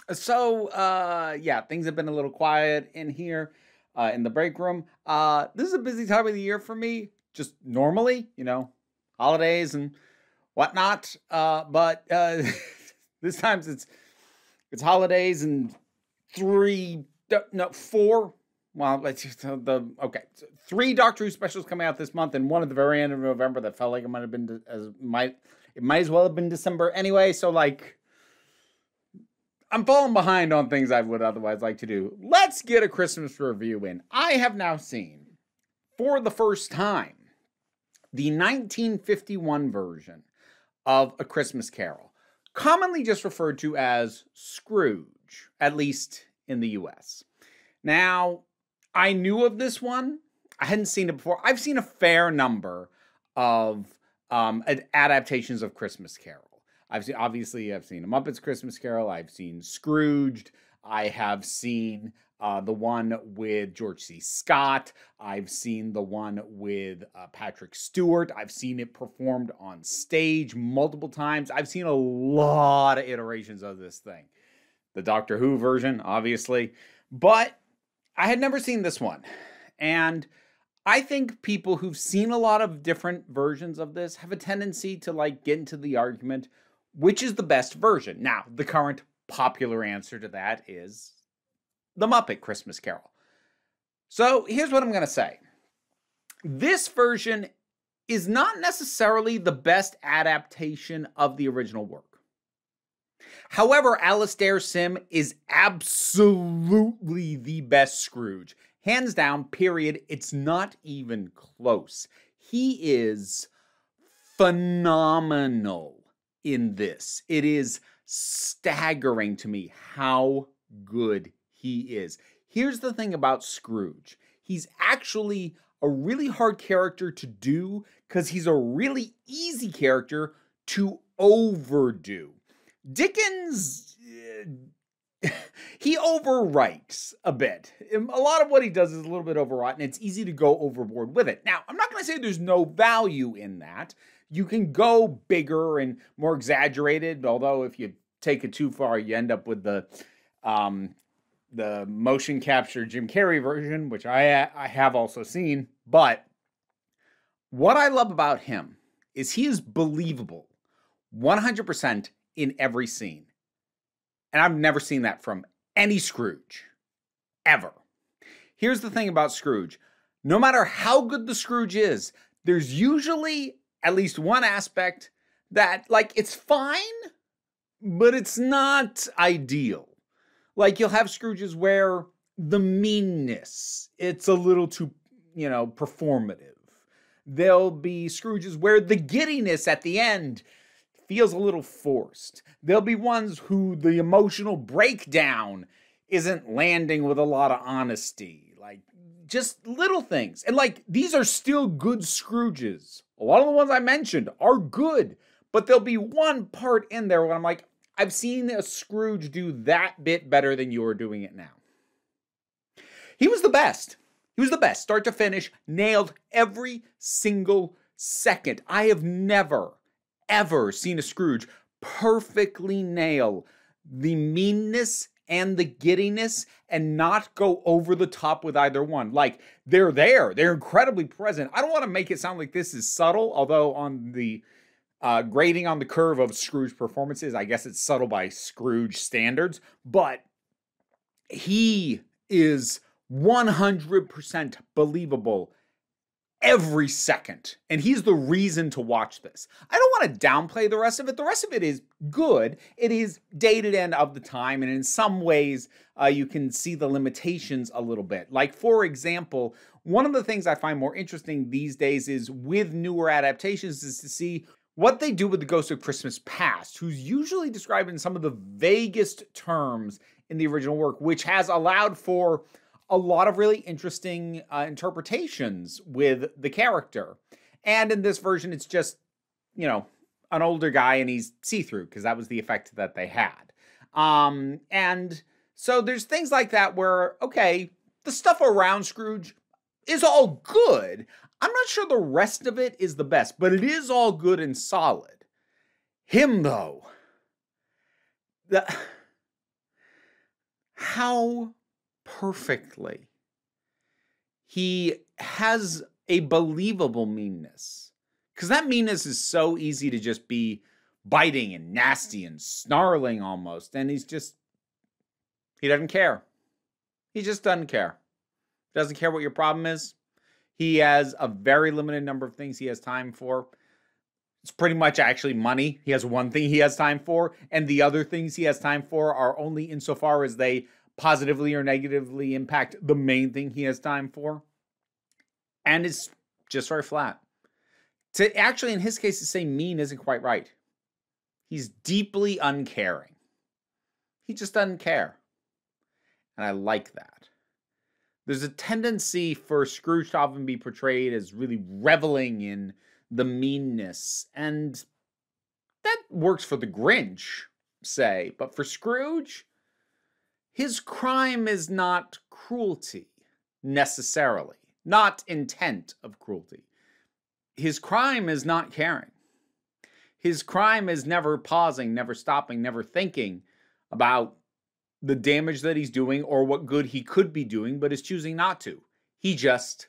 Yeah, things have been a little quiet in here in the break room. This is a busy time of the year for me, just normally, holidays and whatnot. But this times it's holidays and three, no, four. Well, let's just the okay. So three Doctor Who specials coming out this month, and one at the very end of November that felt like it might have been it might as well have been December anyway. So like, I'm falling behind on things I would otherwise like to do. Let's get a Christmas review in. I have now seen, for the first time, the 1951 version of A Christmas Carol, commonly just referred to as Scrooge, at least in the US. Now, I knew of this one. I hadn't seen it before. I've seen a fair number of adaptations of Christmas Carol. I've seen A Muppets Christmas Carol. I've seen Scrooged. I have seen the one with George C. Scott. I've seen the one with Patrick Stewart. I've seen it performed on stage multiple times. I've seen a lot of iterations of this thing. The Doctor Who version, obviously. But I had never seen this one. And I think people who've seen a lot of different versions of this have a tendency to get into the argument, which is the best version? Now, the current popular answer to that is The Muppet Christmas Carol. So here's what I'm going to say. This version is not necessarily the best adaptation of the original work. However, Alastair Sim is absolutely the best Scrooge. Hands down, period. It's not even close. He is phenomenal in this. It is staggering to me how good he is. Here's the thing about Scrooge. He's actually a really hard character to do because he's a really easy character to overdo. Dickens, he overwrites a bit. A lot of what he does is a little bit overwrought, and it's easy to go overboard with it. Now, I'm not going to say there's no value in that. You can go bigger and more exaggerated, although if you take it too far, you end up with the motion capture Jim Carrey version, which I have also seen. But what I love about him is he is believable 100% in every scene. And I've never seen that from any Scrooge, ever. Here's the thing about Scrooge. No matter how good the Scrooge is, there's usually at least one aspect that, it's fine, but it's not ideal. You'll have Scrooges where the meanness, it's a little too, performative. There'll be Scrooges where the giddiness at the end feels a little forced. There'll be ones who the emotional breakdown isn't landing with a lot of honesty. Just little things. And these are still good Scrooges. A lot of the ones I mentioned are good, but there'll be one part in there where I'm like, I've seen a Scrooge do that bit better than you're doing it now. He was the best. He was the best, start to finish, nailed every single second. I have never, ever seen a Scrooge perfectly nail the meanness and the giddiness and not go over the top with either one. They're there. They're incredibly present. I don't want to make it sound like this is subtle, although on the grading on the curve of Scrooge performances, I guess it's subtle by Scrooge standards, but he is 100% believable every second. And he's the reason to watch this. I don't want to downplay the rest of it. The rest of it is good. It is dated and of the time. And in some ways, you can see the limitations a little bit. For example, one of the things I find more interesting these days is with newer adaptations is to see what they do with the Ghost of Christmas Past, who's usually described in some of the vaguest terms in the original work, which has allowed for a lot of really interesting interpretations with the character. And in this version, it's just, an older guy and he's see-through because that was the effect that they had. And so there's things like that where, okay, the stuff around Scrooge is all good. I'm not sure the rest of it is the best, but it is all good and solid. Him, though, how perfectly he has a believable meanness. Because that meanness is so easy to just be biting and nasty and snarling almost. And he doesn't care. He just doesn't care. Doesn't care what your problem is. He has a very limited number of things he has time for. It's pretty much actually money. He has one thing he has time for, and the other things he has time for are only insofar as they positively or negatively impact the main thing he has time for. And it's just very flat. To actually, in his case, to say mean isn't quite right. He's deeply uncaring. He just doesn't care. And I like that. There's a tendency for Scrooge to often be portrayed as really reveling in the meanness. And that works for the Grinch, say. But for Scrooge, his crime is not cruelty, necessarily. Not intent of cruelty. His crime is not caring. His crime is never pausing, never stopping, never thinking about the damage that he's doing or what good he could be doing, but is choosing not to. He just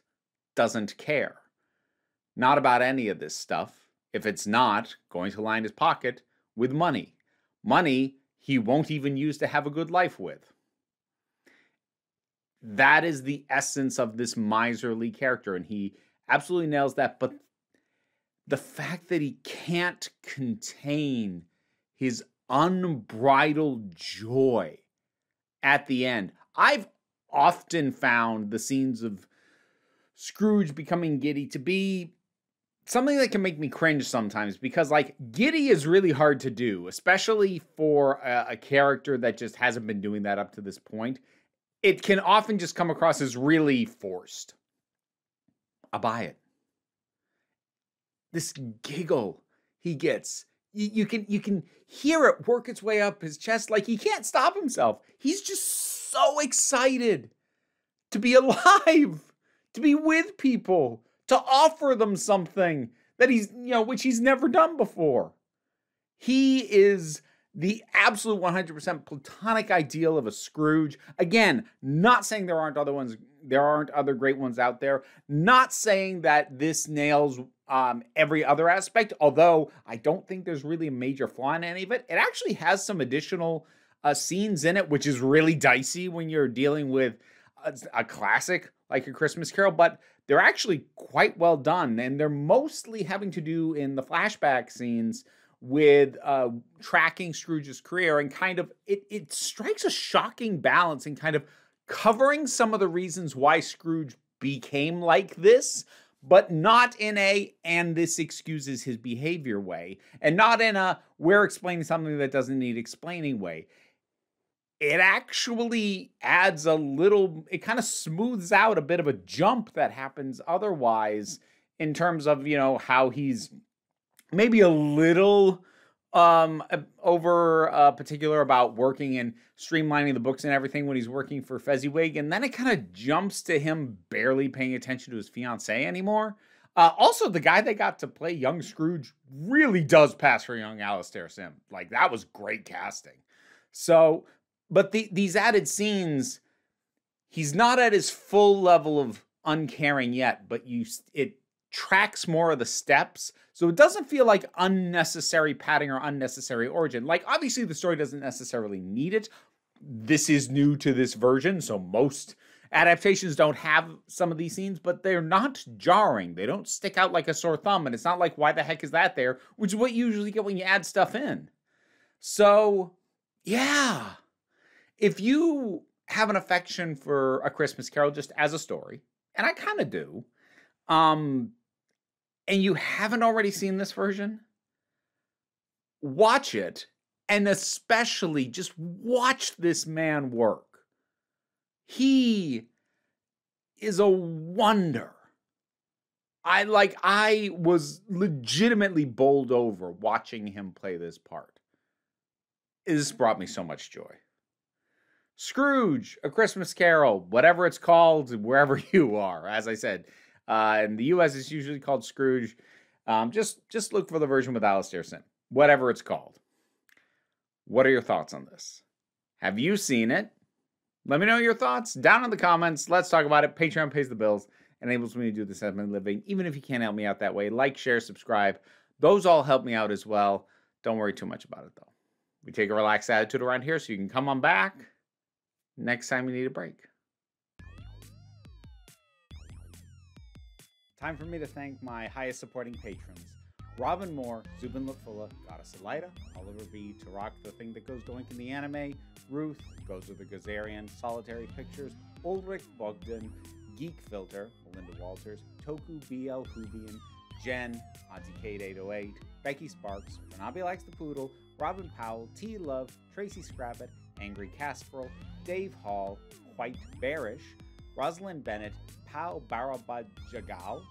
doesn't care. Not about any of this stuff, if it's not going to line his pocket with money. Money he won't even use to have a good life with. That is the essence of this miserly character, and he absolutely nails that. But the fact that he can't contain his unbridled joy at the end. I've often found the scenes of Scrooge becoming giddy to be something that can make me cringe sometimes, because like giddy is really hard to do, especially for a character that just hasn't been doing that up to this point. It can often just come across as really forced. I buy it. This giggle he gets, you can hear it work its way up his chest. Like he can't stop himself. He's just so excited to be alive, to be with people, to offer them something that which he's never done before. He is the absolute 100% platonic ideal of a Scrooge. Again, not saying there aren't other great ones out there. Not saying that this nails every other aspect, although I don't think there's really a major flaw in any of it. It actually has some additional scenes in it, which is really dicey when you're dealing with a classic like A Christmas Carol, but they're actually quite well done, and they're mostly having to do in the flashback scenes with tracking Scrooge's career, and kind of it strikes a shocking balance in kind of covering some of the reasons why Scrooge became like this, but not in and this excuses his behavior way, and not in we're explaining something that doesn't need explaining way. It actually adds it kind of smooths out a bit of a jump that happens otherwise in terms of, how he's maybe a little over particular about working and streamlining the books and everything when he's working for Fezziwig, and then it kind of jumps to him barely paying attention to his fiancée anymore. Also, the guy that got to play young Scrooge really does pass for young Alastair Sim. Like, that was great casting. So, but these added scenes, he's not at his full level of uncaring yet, but it tracks more of the steps, so it doesn't feel like unnecessary padding or unnecessary origin. Like, obviously the story doesn't necessarily need it. This is new to this version, so most adaptations don't have some of these scenes, but they're not jarring. They don't stick out like a sore thumb, and it's not like, why the heck is that there? Which is what you usually get when you add stuff in. So, yeah. If you have an affection for A Christmas Carol just as a story, and I kind of do, and you haven't already seen this version, watch it, and especially just watch this man work. He is a wonder. I was legitimately bowled over watching him play this part. This brought me so much joy. Scrooge, A Christmas Carol, whatever it's called, wherever you are. As I said, in the US, it's usually called Scrooge. Just look for the version with Alastair Sim, whatever it's called. What are your thoughts on this? Have you seen it? Let me know your thoughts down in the comments. Let's talk about it. Patreon pays the bills, enables me to do this as my living, even if you can't help me out that way. Like, share, subscribe. Those all help me out as well. Don't worry too much about it, though. We take a relaxed attitude around here, so you can come on back next time you need a break. Time for me to thank my highest supporting patrons. Robin Moore, Zubin Lafula, Goddess Elida, Oliver B, Tarak, The Thing That Goes Doink in the Anime, Ruth, Goes with the Gazarian, Solitary Pictures, Ulrich Bogdan, Geek Filter, Melinda Walters, Toku BL Hubian, Jen, Auntie Kate 808, Becky Sparks, Renabi Likes the Poodle, Robin Powell, T Love, Tracy Scrabbit, Angry Casperl, Dave Hall, White Bearish, Rosalind Bennett, Pao Barabajagal,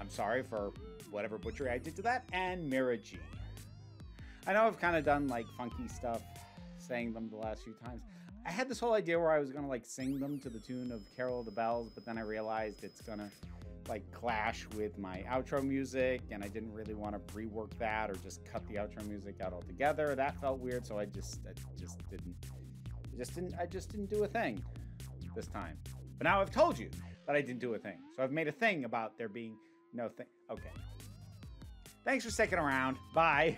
I'm sorry for whatever butchery I did to that, and Mira G. I know I've kind of done like funky stuff saying them the last few times. I had this whole idea where I was gonna like sing them to the tune of Carol of the Bells, but then I realized it's gonna like clash with my outro music, and I didn't really want to rework that or just cut the outro music out altogether. That felt weird, so I just didn't do a thing this time. But now I've told you that I didn't do a thing, so I've made a thing about there being no thing. Okay. Thanks for sticking around. Bye.